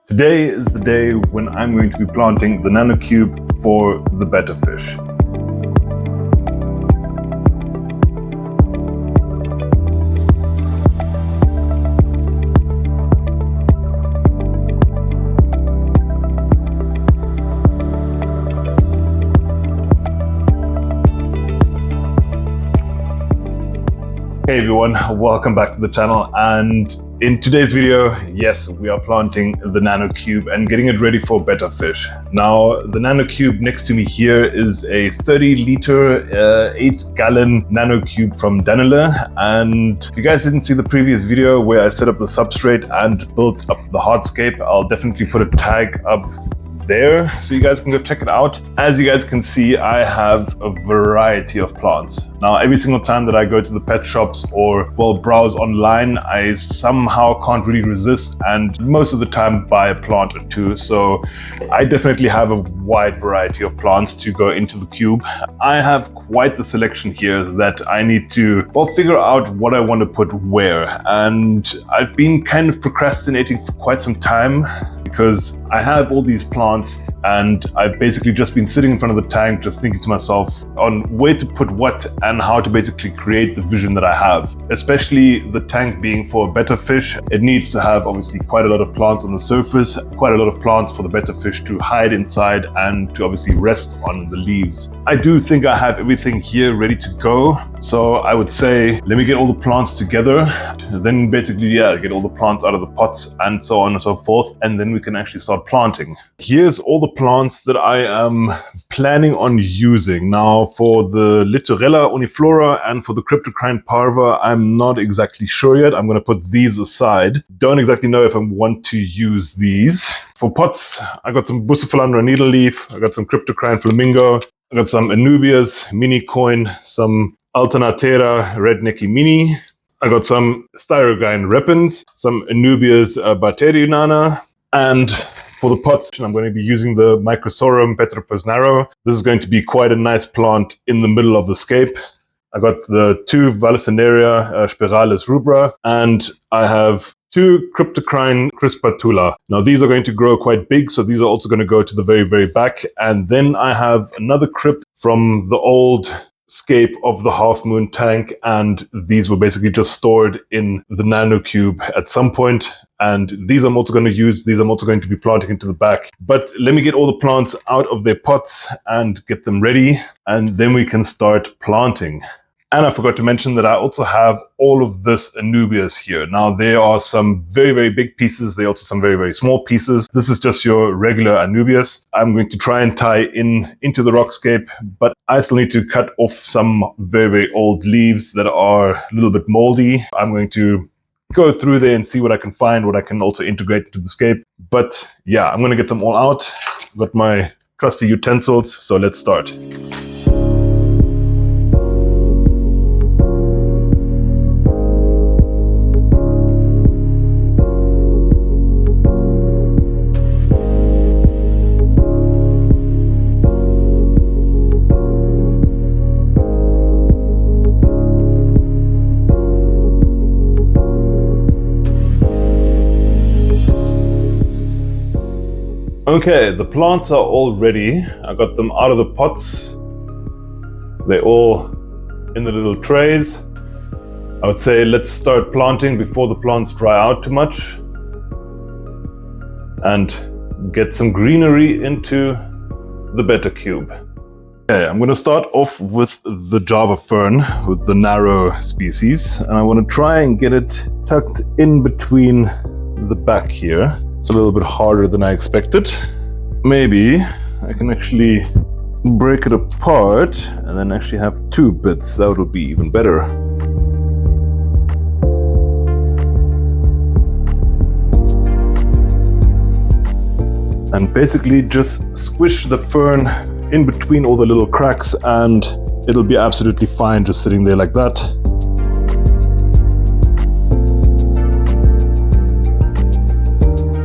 Today is the day when I'm going to be planting the Nano Cube for the Betta fish. Hey everyone, welcome back to the channel, and in today's video, yes, we are planting the Nano Cube and getting it ready for Betta fish. Now, the Nano Cube next to me here is a 30-liter, 8-gallon Nano Cube from Dennerle, and if you guys didn't see the previous video where I set up the substrate and built up the hardscape, I'll definitely put a tag up there so you guys can go check it out. As you guys can see, I have a variety of plants. Now, every single time that I go to the pet shops or browse online, I somehow can't really resist and most of the time buy a plant or two. So I definitely have a wide variety of plants to go into the cube. I have quite the selection here that I need to figure out what I want to put where, and I've been kind of procrastinating for quite some time because I have all these plants and I've basically just been sitting in front of the tank just thinking to myself on where to put what and how to basically create the vision that I have. Especially the tank being for Betta fish, it needs to have obviously quite a lot of plants on the surface, quite a lot of plants for the Betta fish to hide inside and to obviously rest on the leaves. I do think I have everything here ready to go, so I would say let me get all the plants together, then basically get all the plants out of the pots and so on and so forth, and then we can actually start planting. Here's all the plants that I am planning on using. Now, for the Littorella uniflora and for the Cryptocrine parva, I'm not exactly sure yet. I'm going to put these aside. Don't exactly know if I want to use these. For pots, I got some Bucephalandra needleleaf, I got some Cryptocrine flamingo, I got some Anubias mini coin, some Alternatera rednecky mini, I got some Styrogyne repens, some Anubias Bacteriunana, and for the pots, I'm going to be using the Microsorum petroposnaro. This is going to be quite a nice plant in the middle of the scape. I got the two Vallisneria spiralis rubra, and I have two Cryptocrine crispatula. Now these are going to grow quite big, so these are also going to go to the very, very back. And then I have another crypt from the old Scape of the Half Moon tank, and these were basically just stored in the Nano Cube at some point, and these I'm also going to use. These I'm also going to be planting into the back. But let me get all the plants out of their pots and get them ready, and then we can start planting. And I forgot to mention that I also have all of this Anubias here. Now, there are some very, very big pieces. There are also some very, very small pieces. This is just your regular Anubias. I'm going to try and tie into the rockscape, but I still need to cut off some very, very old leaves that are a little bit moldy. I'm going to go through there and see what I can find, what I can also integrate into the scape. But yeah, I'm going to get them all out. I've got my trusty utensils, so let's start. Okay, the plants are all ready. I got them out of the pots. They're all in the little trays. I would say let's start planting before the plants dry out too much and get some greenery into the Betta cube. Okay, I'm going to start off with the Java fern, with the narrow species, and I want to try and get it tucked in between the back here. It's a little bit harder than I expected. Maybe I can actually break it apart and then actually have two bits. That would be even better. And basically just squish the fern in between all the little cracks and it'll be absolutely fine just sitting there like that.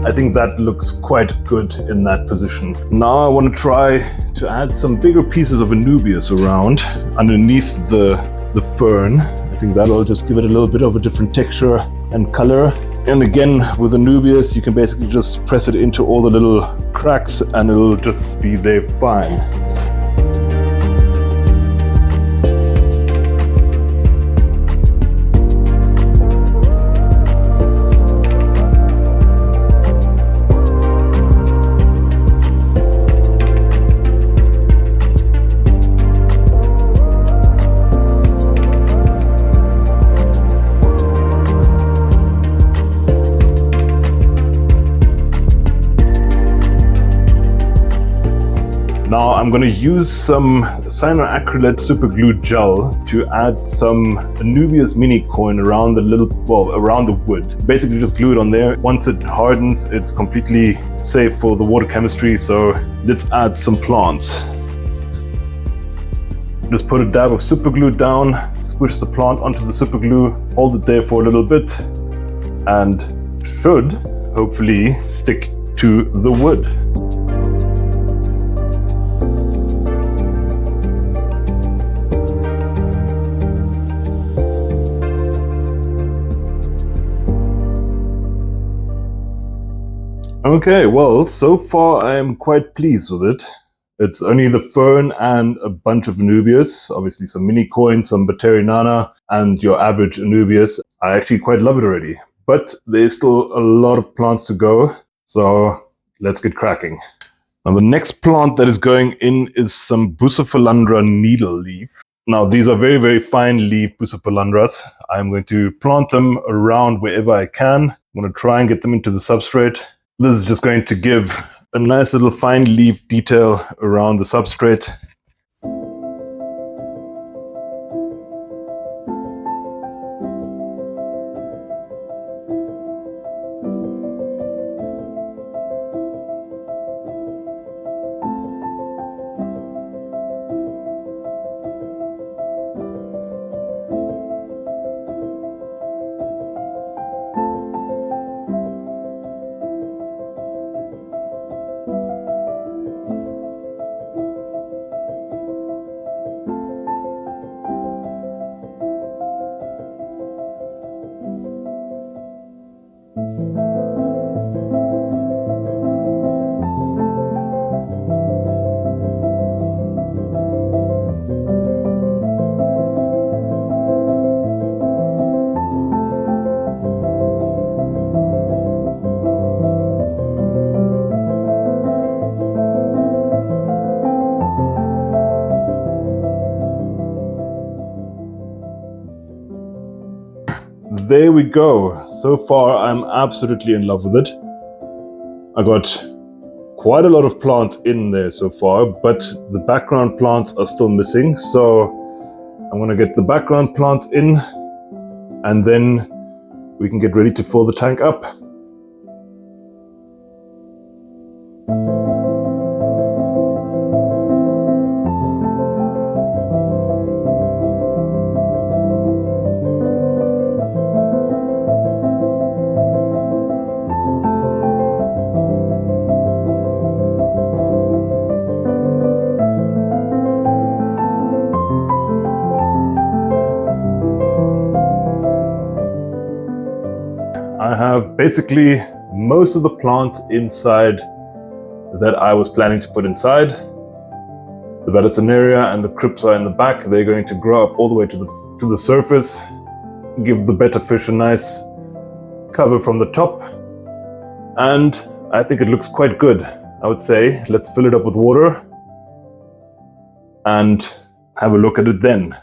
I think that looks quite good in that position. Now I want to try to add some bigger pieces of Anubias around underneath the fern. I think that'll just give it a little bit of a different texture and color. And again, with Anubias, you can basically just press it into all the little cracks and it'll just be there fine. Now I'm going to use some cyanoacrylate super glue gel to add some Anubias mini coin around the around the wood. Basically just glue it on there. Once it hardens, it's completely safe for the water chemistry. So let's add some plants. Just put a dab of super glue down, squish the plant onto the super glue, hold it there for a little bit, and should hopefully stick to the wood. Okay, well, so far I am quite pleased with it. It's only the fern and a bunch of Anubias, obviously some mini coins, some Betta Nana, and your average Anubias. I actually quite love it already, but there's still a lot of plants to go, so let's get cracking. Now the next plant that is going in is some Bucephalandra needle leaf. Now these are very, very fine leaf Bucephalandras. I'm going to plant them around wherever I can. I'm going to try and get them into the substrate. This is just going to give a nice little fine leaf detail around the substrate. There we go. So far, I'm absolutely in love with it. I got quite a lot of plants in there so far, but the background plants are still missing. So I'm going to get the background plants in and then we can get ready to fill the tank up. I have basically most of the plants inside that I was planning to put inside. The Betta and the crypts are in the back. They're going to grow up all the way to the surface, give the Betta fish a nice cover from the top, and I think it looks quite good. I would say let's fill it up with water and have a look at it then.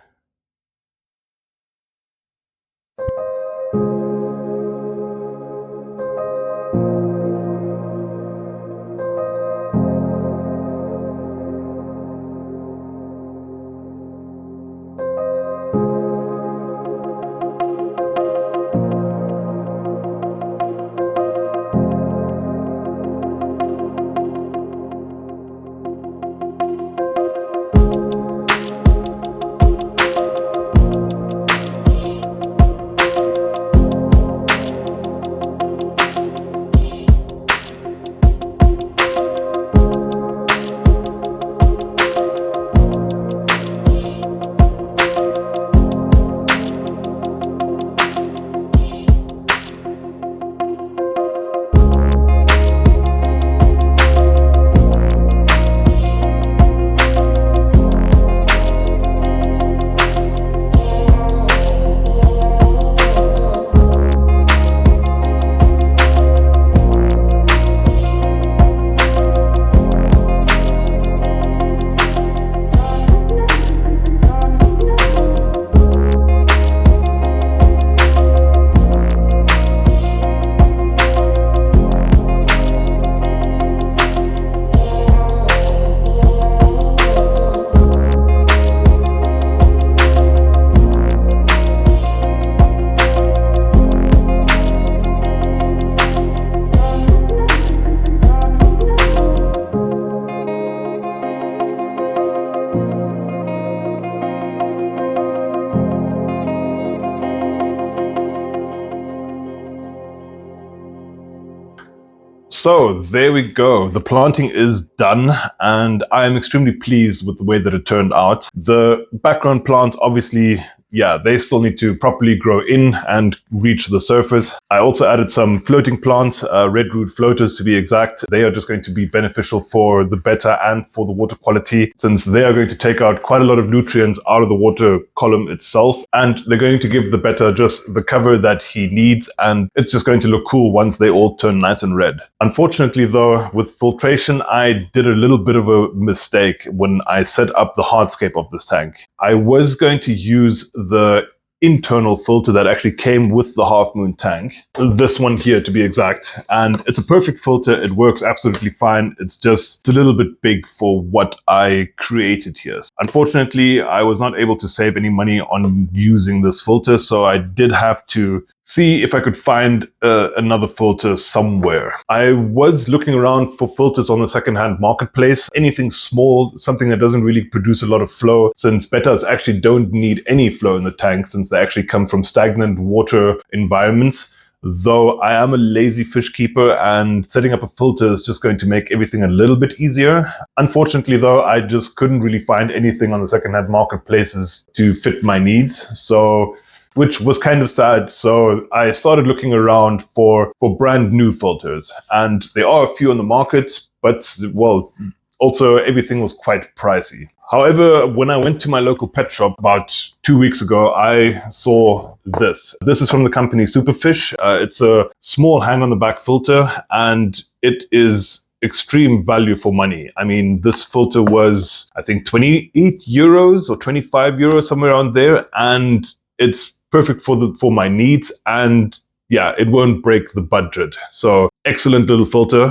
So there we go. The planting is done and I'm extremely pleased with the way that it turned out. The background plants obviously, yeah, they still need to properly grow in and reach the surface. I also added some floating plants, red root floaters to be exact. They are just going to be beneficial for the Betta and for the water quality, since they are going to take out quite a lot of nutrients out of the water column itself. And they're going to give the Betta just the cover that he needs. And it's just going to look cool once they all turn nice and red. Unfortunately though, with filtration, I did a little bit of a mistake when I set up the hardscape of this tank. I was going to use the internal filter that actually came with the Half Moon tank. This one here to be exact. And it's a perfect filter. It works absolutely fine. It's just a little bit big for what I created here. Unfortunately, I was not able to save any money on using this filter. So I did have to see if I could find another filter somewhere. I was looking around for filters on the secondhand marketplace. Anything small, something that doesn't really produce a lot of flow, since Bettas actually don't need any flow in the tank, since they actually come from stagnant water environments. Though I am a lazy fish keeper and setting up a filter is just going to make everything a little bit easier. Unfortunately though, I just couldn't really find anything on the secondhand marketplaces to fit my needs. So which was kind of sad. So I started looking around for brand new filters, and there are a few on the market, but well, also everything was quite pricey. However, when I went to my local pet shop about 2 weeks ago, I saw this. This is from the company Superfish. It's a small hang on the back filter, and it is extreme value for money. I mean, this filter was, I think, 28 euros or 25 euros, somewhere around there, and it's perfect for my needs, and yeah, it won't break the budget. So excellent little filter.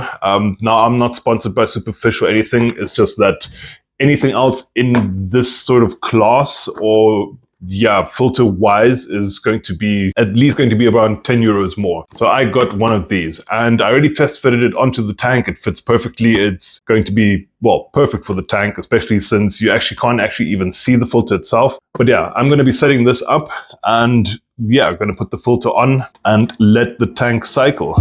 Now I'm not sponsored by Superfish or anything. It's just that anything else in this sort of class or yeah, filter wise is going to be at least going to be around 10 euros more. So I got one of these and I already test fitted it onto the tank. It fits perfectly. It's going to be, well, perfect for the tank, especially since you actually can't even see the filter itself. But yeah, I'm going to be setting this up and yeah, I'm going to put the filter on and let the tank cycle.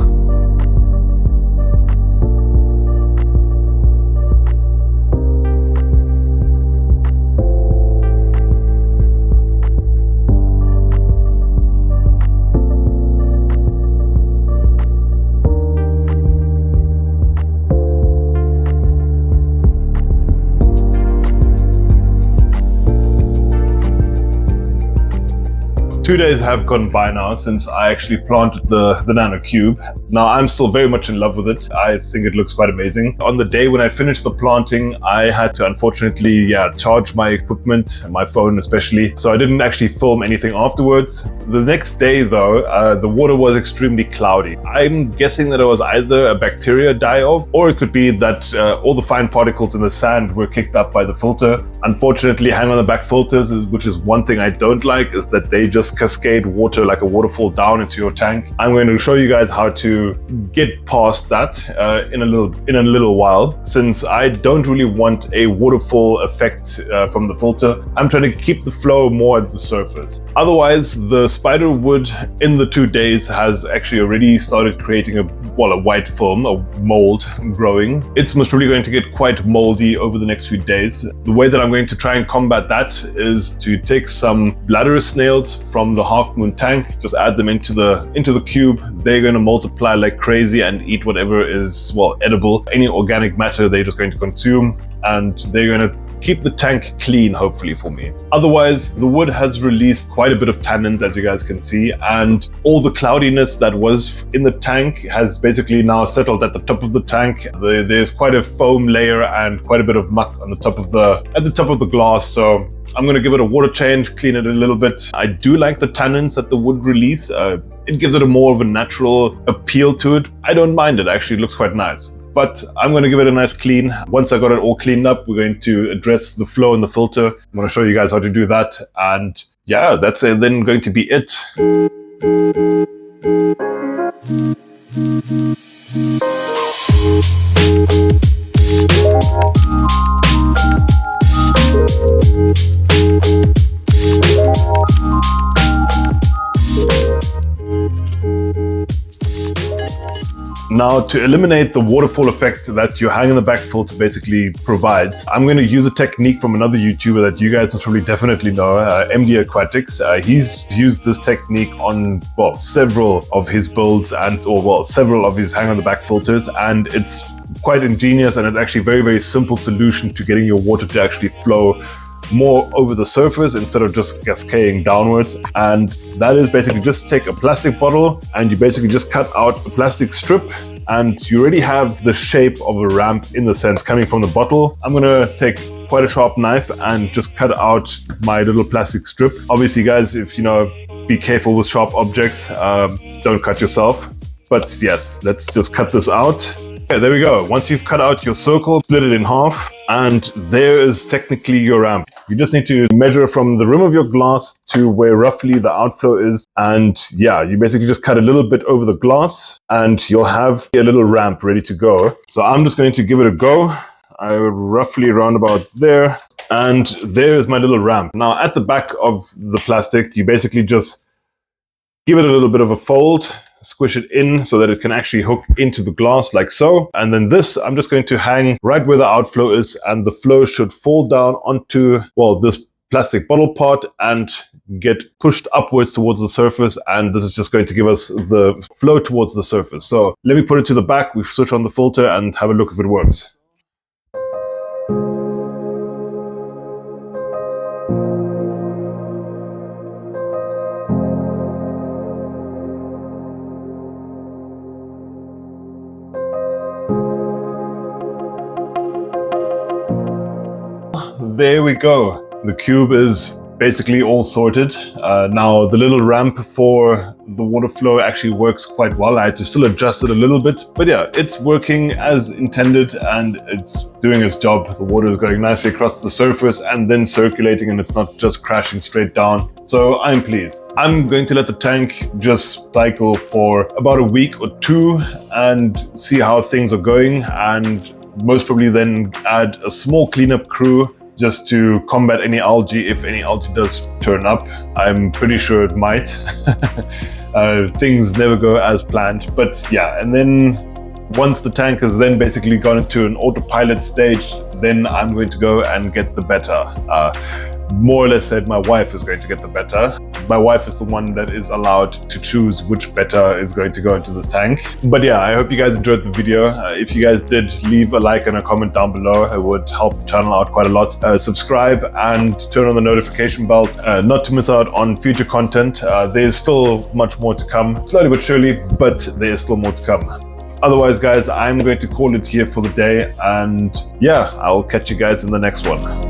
2 days have gone by now since I actually planted the Nano cube. Now I'm still very much in love with it. I think it looks quite amazing. On the day when I finished the planting, I had to unfortunately, charge my equipment, my phone especially. So I didn't actually film anything afterwards. The next day though, the water was extremely cloudy. I'm guessing that it was either a bacteria die-off, or it could be that all the fine particles in the sand were kicked up by the filter. Unfortunately, hang on the back filters, which is one thing I don't like, is that they just cascade water like a waterfall down into your tank. I'm going to show you guys how to get past that in a little while, since I don't really want a waterfall effect from the filter. I'm trying to keep the flow more at the surface. Otherwise, the spider wood in the 2 days has actually already started creating a white film, a mold growing. It's most probably going to get quite moldy over the next few days. The way that I'm going to try and combat that is to take some bladder snails from the Half Moon tank, just add them into the cube. They're going to multiply like crazy and eat whatever is, well, edible. Any organic matter they're just going to consume, and they're going to keep the tank clean, hopefully, for me. Otherwise, the wood has released quite a bit of tannins, as you guys can see, and all the cloudiness that was in the tank has basically now settled at the top of the tank. There's quite a foam layer and quite a bit of muck on the top of the glass. So I'm going to give it a water change, clean it a little bit. I do like the tannins that the wood release. It gives it a more of a natural appeal to it. I don't mind it, actually. It looks quite nice. But I'm going to give it a nice clean. Once I got it all cleaned up, we're going to address the flow in the filter. I'm going to show you guys how to do that. And yeah, that's then going to be it. Now, to eliminate the waterfall effect that your hang in the back filter basically provides, I'm going to use a technique from another YouTuber that you guys will probably definitely know, MD Aquatics. He's used this technique on, well, several of his builds and, or well, several of his hang on the back filters, and it's quite ingenious, and it's actually a very, very simple solution to getting your water to actually flow more over the surface instead of just cascading downwards. And that is basically just take a plastic bottle and you basically just cut out a plastic strip, and you already have the shape of a ramp in the sense coming from the bottle. I'm gonna take quite a sharp knife and just cut out my little plastic strip. Obviously guys, if you know, be careful with sharp objects, don't cut yourself. But yes, let's just cut this out. Okay, there we go. Once you've cut out your circle, split it in half, and there is technically your ramp. You just need to measure from the rim of your glass to where roughly the outflow is. And yeah, you basically just cut a little bit over the glass and you'll have a little ramp ready to go. So I'm just going to give it a go. I roughly around about there. And there is my little ramp. Now at the back of the plastic, you basically just give it a little bit of a fold, squish it in so that it can actually hook into the glass like so. And then this, I'm just going to hang right where the outflow is, and the flow should fall down onto, well, this plastic bottle part and get pushed upwards towards the surface. And this is just going to give us the flow towards the surface. So let me put it to the back, we switch on the filter and have a look if it works. There we go. The cube is basically all sorted. Now the little ramp for the water flow actually works quite well. I had to still adjust it a little bit, but yeah, it's working as intended and it's doing its job. The water is going nicely across the surface and then circulating, and it's not just crashing straight down. So I'm pleased. I'm going to let the tank just cycle for about a week or two and see how things are going, and most probably then add a small cleanup crew just to combat any algae if any algae does turn up. I'm pretty sure it might. Things never go as planned, but yeah. And then once the tank has then basically gone into an autopilot stage, then I'm going to go and get the Betta. More or less said, my wife is going to get the Betta. My wife is the one that is allowed to choose which Betta is going to go into this tank. But yeah, I hope you guys enjoyed the video. If you guys did, leave a like and a comment down below. It would help the channel out quite a lot. Subscribe and turn on the notification bell, not to miss out on future content. There's still much more to come, slowly but surely, but there is still more to come. Otherwise guys, I'm going to call it here for the day, and yeah, I'll catch you guys in the next one.